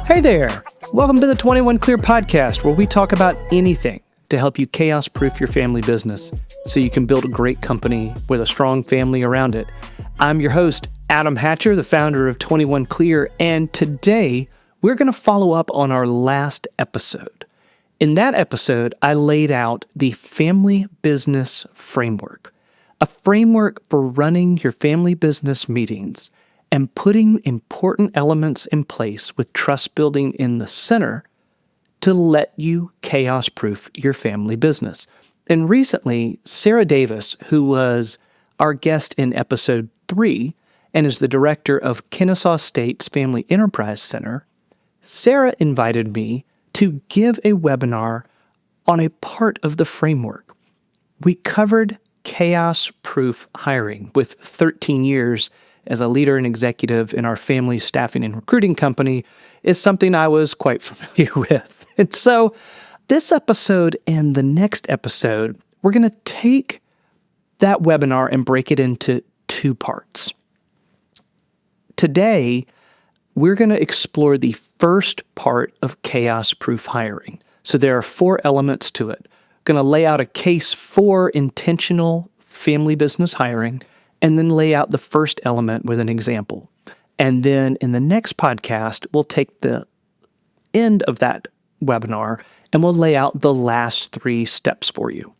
Hey there! Welcome to the 21 Clear podcast, where we talk about anything to help you chaos-proof your family business so you can build a great company with a strong family around it. I'm your host, Adam Hatcher, the founder of 21 Clear, and today we're going to follow up on our last episode. In that episode, I laid out the family business framework, a framework for running your family business meetings and putting important elements in place with trust building in the center to let you chaos-proof your family business. And recently, Sarah Davis, who was our guest in episode 3 and is the director of Kennesaw State's Family Enterprise Center, Sarah invited me to give a webinar on a part of the framework. We covered chaos-proof hiring with 13 years as a leader and executive in our family staffing and recruiting company is something I was quite familiar with. And so this episode and the next episode, we're going to take that webinar and break it into 2 parts. Today, we're going to explore the first part of chaos-proof hiring. So there are 4 elements to it. Going to lay out a case for intentional family business hiring, and then lay out the first element with an example. And then in the next podcast, we'll take the end of that webinar and we'll lay out the last 3 steps for you.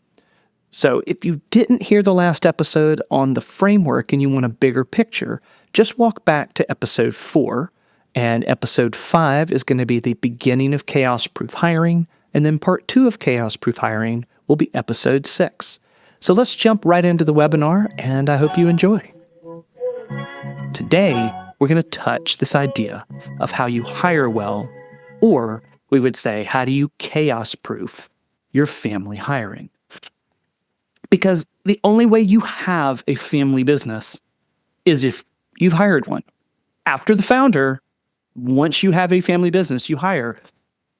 So if you didn't hear the last episode on the framework and you want a bigger picture, just walk back to episode 4, and episode 5 is going to be the beginning of chaos-proof hiring, and then part 2 of chaos-proof hiring will be episode 6. So let's jump right into the webinar, and I hope you enjoy. Today, we're going to touch this idea of how you hire well, or we would say, how do you chaos-proof your family hiring? Because the only way you have a family business is if you've hired one. After the founder, once you have a family business, you hire.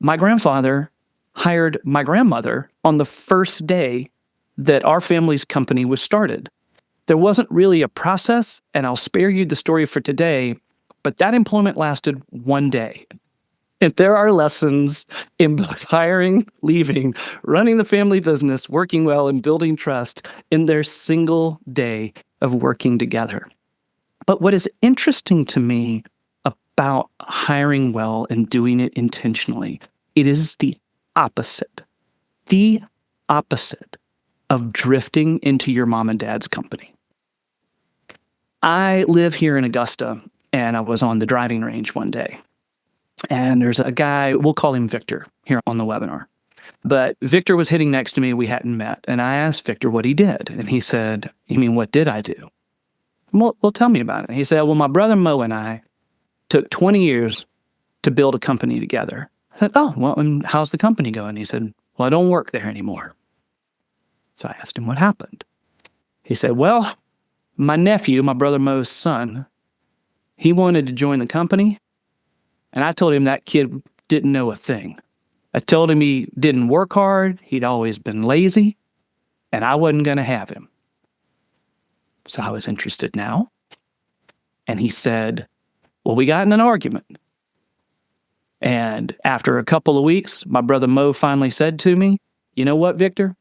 My grandfather hired my grandmother on the first day that our family's company was started. There wasn't really a process, and I'll spare you the story for today, but that employment lasted 1 day. And there are lessons in both hiring, leaving, running the family business, working well, and building trust in their single day of working together. But what is interesting to me about hiring well and doing it intentionally, it is the opposite. The opposite of drifting into your mom and dad's company. I live here in Augusta, and I was on the driving range one day. And there's a guy, we'll call him Victor, here on the webinar. But Victor was sitting next to me, we hadn't met. And I asked Victor what he did. And he said, "You mean, what did I do?" Well, tell me about it. And he said, "Well, my brother Mo and I took 20 years to build a company together." I said, "Oh, well, and how's the company going?" He said, "Well, I don't work there anymore." So I asked him what happened. He said, "Well, my nephew, my brother Mo's son, he wanted to join the company, and I told him that kid didn't know a thing. I told him he didn't work hard, he'd always been lazy, and I wasn't going to have him." So I was interested now. And he said, "Well, we got in an argument. And after a couple of weeks, my brother Mo finally said to me, 'You know what, Victor?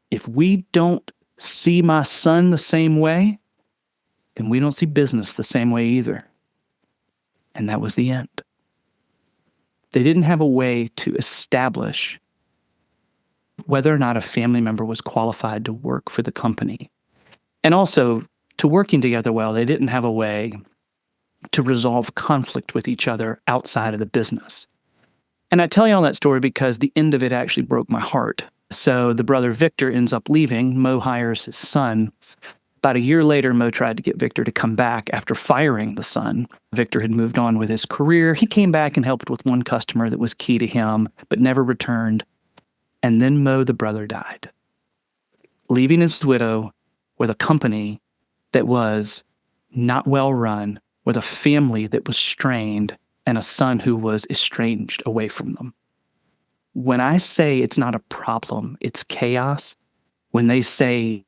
If we don't see my son the same way, then we don't see business the same way either.' And that was the end." They didn't have a way to establish whether or not a family member was qualified to work for the company. And also, to working together well, they didn't have a way to resolve conflict with each other outside of the business. And I tell you all that story because the end of it actually broke my heart. So the brother Victor ends up leaving. Mo hires his son. About a year later, Mo tried to get Victor to come back after firing the son. Victor had moved on with his career. He came back and helped with one customer that was key to him, but never returned. And then Mo, the brother, died, leaving his widow with a company that was not well run, with a family that was strained, and a son who was estranged away from them. When I say it's not a problem, it's chaos, when they say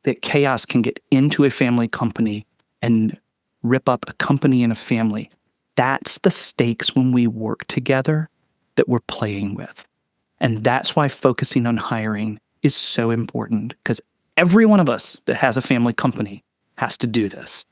that chaos can get into a family company and rip up a company and a family, That's the stakes when we work together that we're playing with. And that's why focusing on hiring is so important, because every one of us that has a family company has to do this.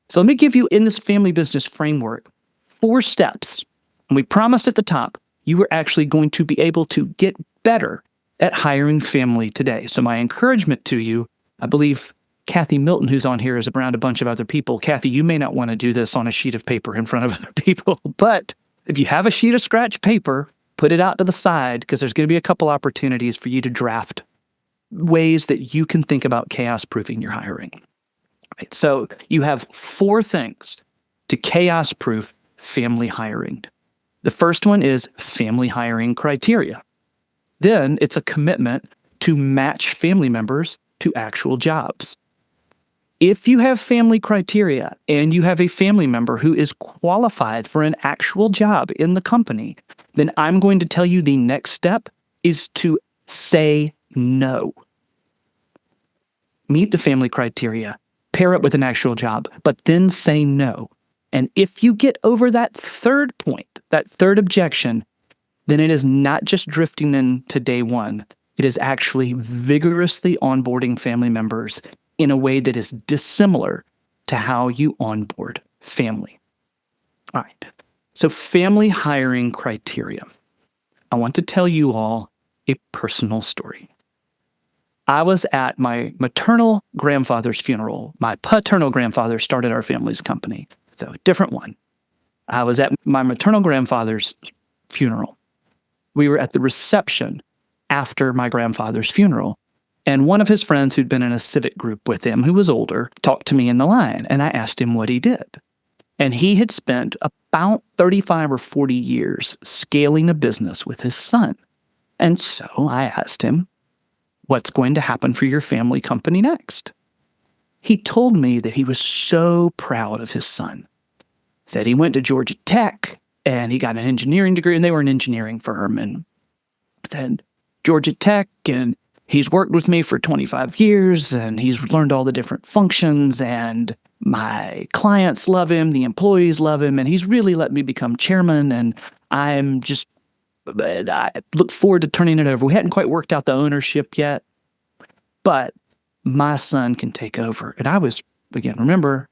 So let me give you, in this family business framework, 4 steps. And we promised at the top, you were actually going to be able to get better at hiring family today. So my encouragement to you, I believe Kathy Milton, who's on here, is around a bunch of other people. Kathy, you may not want to do this on a sheet of paper in front of other people, but if you have a sheet of scratch paper, put it out to the side, because there's going to be a couple opportunities for you to draft ways that you can think about chaos-proofing your hiring. Right, so you have 4 things to chaos-proof family hiring. The first one is family hiring criteria. Then it's a commitment to match family members to actual jobs. If you have family criteria and you have a family member who is qualified for an actual job in the company, then I'm going to tell you the next step is to say no. Meet the family criteria, pair it with an actual job, but then say no. And if you get over that third point, that third objection, then it is not just drifting into day one. It is actually vigorously onboarding family members in a way that is dissimilar to how you onboard family. All right. So family hiring criteria. I want to tell you all a personal story. I was at my maternal grandfather's funeral. My paternal grandfather started our family's company, so a different one. I was at my maternal grandfather's funeral. We were at the reception after my grandfather's funeral, and one of his friends who'd been in a civic group with him, who was older, talked to me in the line, and I asked him what he did. And he had spent about 35 or 40 years scaling a business with his son. And so I asked him, what's going to happen for your family company next? He told me that he was so proud of his son. Said he went to Georgia Tech and he got an engineering degree, and they were an engineering firm. And then Georgia Tech, and he's worked with me for 25 years, and he's learned all the different functions, and my clients love him, the employees love him, and he's really let me become chairman, and I look forward to turning it over. We hadn't quite worked out the ownership yet, but my son can take over. And I was, again, remember,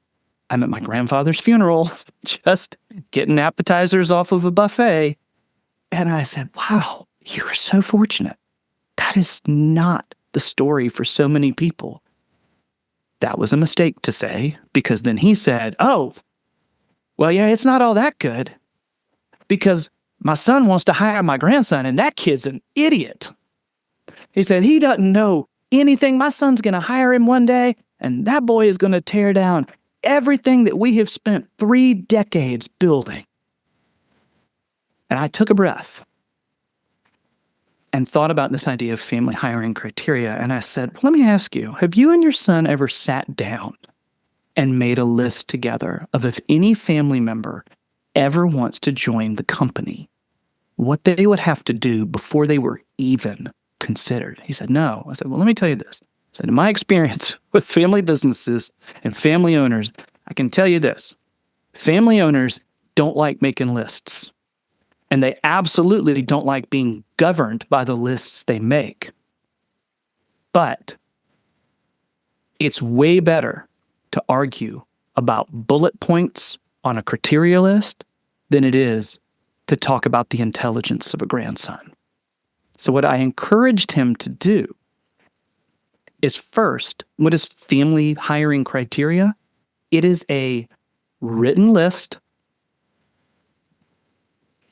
I'm at my grandfather's funeral, just getting appetizers off of a buffet. And I said, wow, you are so fortunate. That is not the story for so many people. That was a mistake to say, because then he said, oh, well, yeah, it's not all that good, because my son wants to hire my grandson, and that kid's an idiot. He said, he doesn't know anything. My son's going to hire him one day, and that boy is going to tear down everything that we have spent 3 decades building. And I took a breath and thought about this idea of family hiring criteria. And I said, well, let me ask you, have you and your son ever sat down and made a list together of if any family member ever wants to join the company, what they would have to do before they were even considered? He said, no. I said, well, let me tell you this. I said, in my experience with family businesses and family owners, I can tell you this. Family owners don't like making lists. And they absolutely don't like being governed by the lists they make. But it's way better to argue about bullet points on a criteria list than it is to talk about the intelligence of a grandson. So what I encouraged him to do is, first, what is family hiring criteria? It is a written list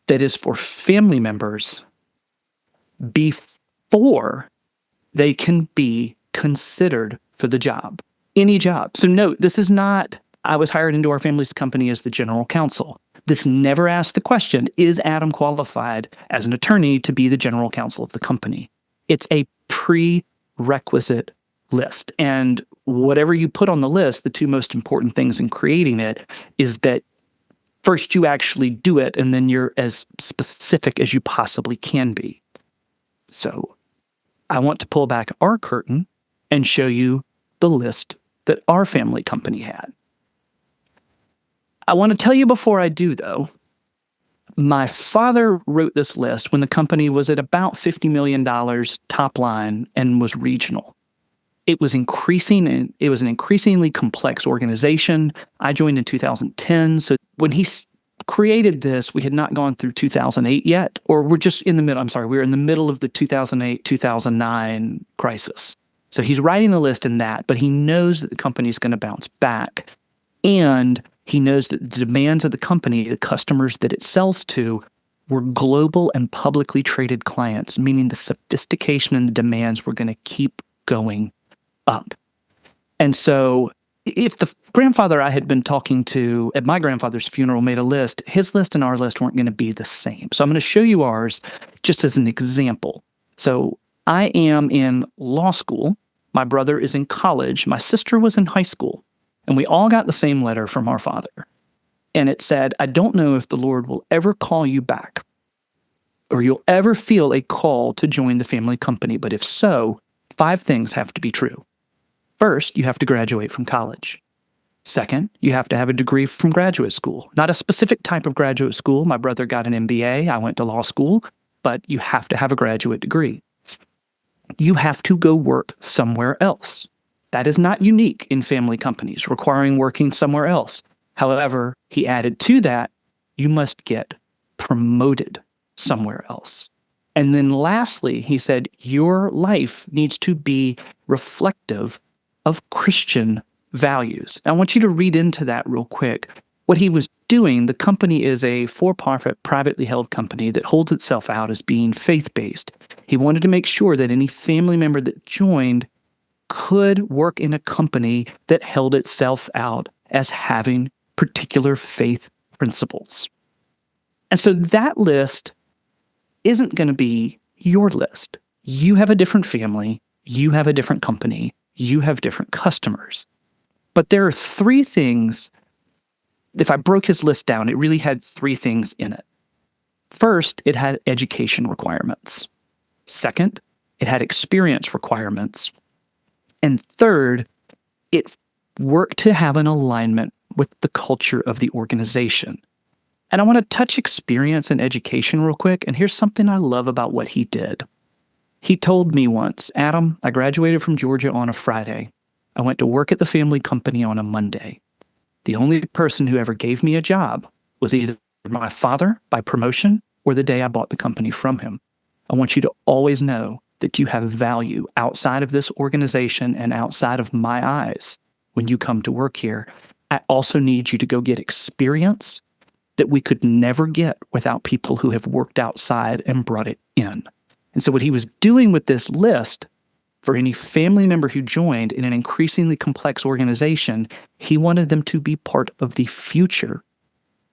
that is for family members before they can be considered for the job, any job. So note, this is not, I was hired into our family's company as the general counsel. This never asked the question, is Adam qualified as an attorney to be the general counsel of the company? It's a prerequisite list. And whatever you put on the list, the 2 most important things in creating it is that first you actually do it, and then you're as specific as you possibly can be. So I want to pull back our curtain and show you the list that our family company had. I want to tell you before I do, though, my father wrote this list when the company was at about $50 million top line and was regional. It was increasing, and it was an increasingly complex organization. I joined in 2010, so when he created this, we had not gone through 2008 yet, or we're just in the middle. I'm sorry, we were in the middle of the 2008-2009 crisis. So he's writing the list in that, but he knows that the company's going to bounce back. And he knows that the demands of the company, the customers that it sells to, were global and publicly traded clients, meaning the sophistication and the demands were going to keep going up. And so if the grandfather I had been talking to at my grandfather's funeral made a list, his list and our list weren't going to be the same. So I'm going to show you ours just as an example. So I am in law school. My brother is in college. My sister was in high school. And we all got the same letter from our father. And it said, I don't know if the Lord will ever call you back or you'll ever feel a call to join the family company. But if so, 5 things have to be true. First, you have to graduate from college. Second, you have to have a degree from graduate school. Not a specific type of graduate school. My brother got an MBA. I went to law school. But you have to have a graduate degree. You have to go work somewhere else. That is not unique in family companies, requiring working somewhere else. However, he added to that, you must get promoted somewhere else. And then lastly, he said, your life needs to be reflective of Christian values. I want you to read into that real quick. What he was doing, the company is a for-profit, privately held company that holds itself out as being faith-based. He wanted to make sure that any family member that joined could work in a company that held itself out as having particular faith principles. And so that list isn't going to be your list. You have a different family. You have a different company. You have different customers. But there are 3 things. If I broke his list down, it really had 3 things in it. First, it had education requirements. Second, it had experience requirements. And third, it worked to have an alignment with the culture of the organization. And I want to touch experience and education real quick. And here's something I love about what he did. He told me once, Adam, I graduated from Georgia on a Friday. I went to work at the family company on a Monday. The only person who ever gave me a job was either my father by promotion or the day I bought the company from him. I want you to always know that you have value outside of this organization and outside of my eyes when you come to work here. I also need you to go get experience that we could never get without people who have worked outside and brought it in. And so what he was doing with this list, for any family member who joined in an increasingly complex organization, he wanted them to be part of the future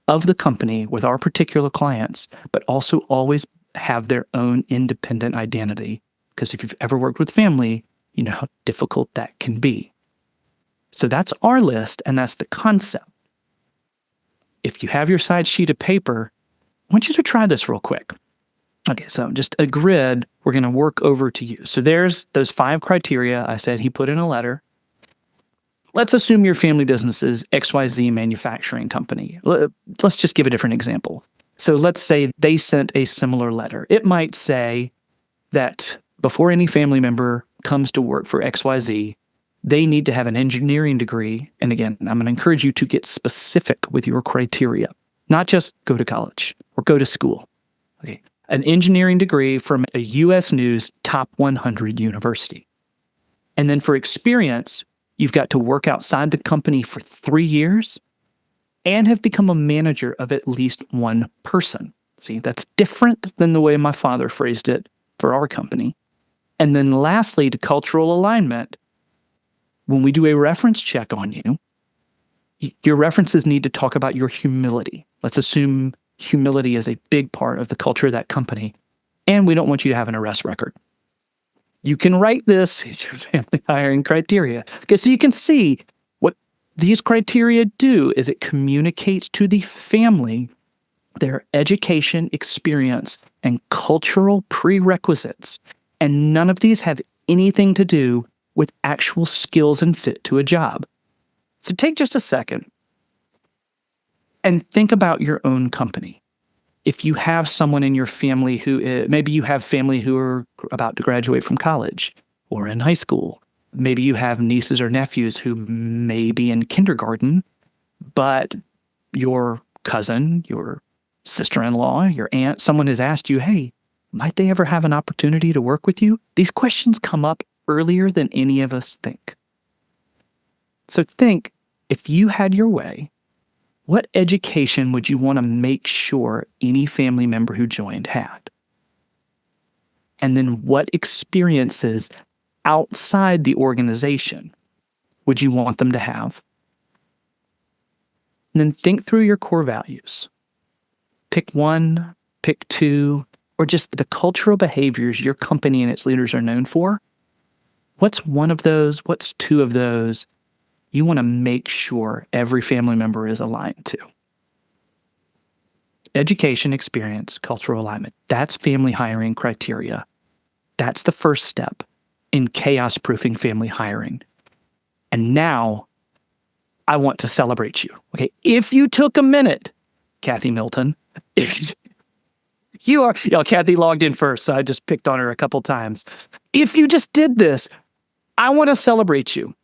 of the company with our particular clients, but also always have their own independent identity. Because if you've ever worked with family, you know how difficult that can be. So that's our list, and that's the concept. If you have your side sheet of paper, I want you to try this real quick. Okay, so just a grid, we're going to work over to you. So there's those 5 criteria I said he put in a letter. Let's assume your family business is XYZ manufacturing company. Let's just give a different example. So let's say they sent a similar letter. It might say that before any family member comes to work for XYZ, they need to have an engineering degree. And again, I'm going to encourage you to get specific with your criteria, not just go to college or go to school. Okay, an engineering degree from a U.S. News top 100 university. And then for experience, you've got to work outside the company for 3 years and have become a manager of at least 1 person. See, that's different than the way my father phrased it for our company. And then lastly, to cultural alignment, when we do a reference check on you, your references need to talk about your humility. Let's assume humility is a big part of the culture of that company, and we don't want you to have an arrest record. You can write this in your family hiring criteria. Okay, so you can see what these criteria do is it communicates to the family their education, experience, and cultural prerequisites. And none of these have anything to do with actual skills and fit to a job. So take just a second And think about your own company. If you have someone in your family maybe you have family who are about to graduate from college or in high school. Maybe you have nieces or nephews who may be in kindergarten, but your cousin, your sister-in-law, your aunt, someone has asked you, hey, might they ever have an opportunity to work with you? These questions come up earlier than any of us think. So think, if you had your way, what education would you want to make sure any family member who joined had? And then what experiences outside the organization would you want them to have? And then think through your core values. Pick one, pick two, or just the cultural behaviors your company and its leaders are known for. What's one of those? What's two of those you want to make sure every family member is aligned to? Education, experience, cultural alignment. That's family hiring criteria. That's the first step in chaos-proofing family hiring. And now I want to celebrate you. Okay, if you took a minute, Kathy Milton, Kathy logged in first, so I just picked on her a couple times. If you just did this, I want to celebrate you.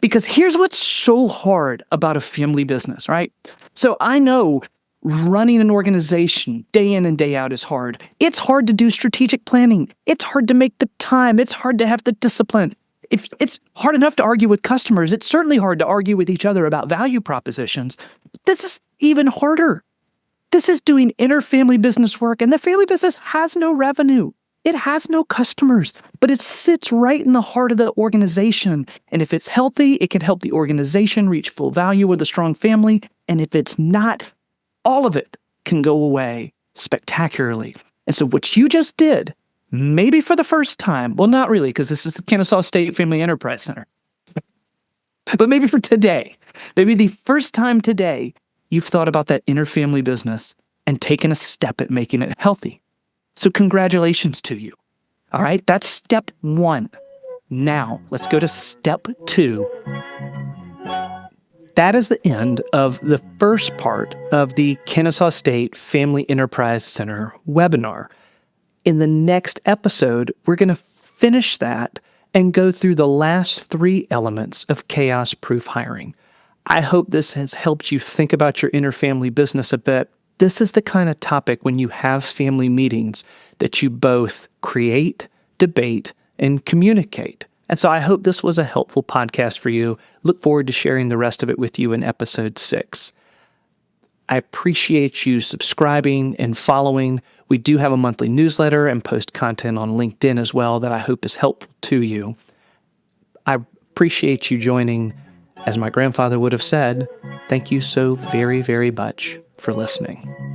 Because here's what's so hard about a family business, right? So I know running an organization day in and day out is hard. It's hard to do strategic planning. It's hard to make the time. It's hard to have the discipline. If it's hard enough to argue with customers, it's certainly hard to argue with each other about value propositions. This is even harder. This is doing inter-family business work, and the family business has no revenue. It has no customers, but it sits right in the heart of the organization. And if it's healthy, it can help the organization reach full value with a strong family. And if it's not, all of it can go away spectacularly. And so what you just did, maybe for the first time, well, not really, because this is the Kennesaw State Family Enterprise Center, but maybe for today, maybe the first time today, you've thought about that inter-family business and taken a step at making it healthy. So congratulations to you. All right, that's step one. Now, let's go to step two. That is the end of the first part of the Kennesaw State Family Enterprise Center webinar. In the next episode, we're going to finish that and go through the last three elements of chaos-proof hiring. I hope this has helped you think about your inter-family business a bit. This is the kind of topic when you have family meetings that you both create, debate, and communicate. And so I hope this was a helpful podcast for you. Look forward to sharing the rest of it with you in episode 6. I appreciate you subscribing and following. We do have a monthly newsletter and post content on LinkedIn as well that I hope is helpful to you. I appreciate you joining. As my grandfather would have said, thank you so very, very much for listening.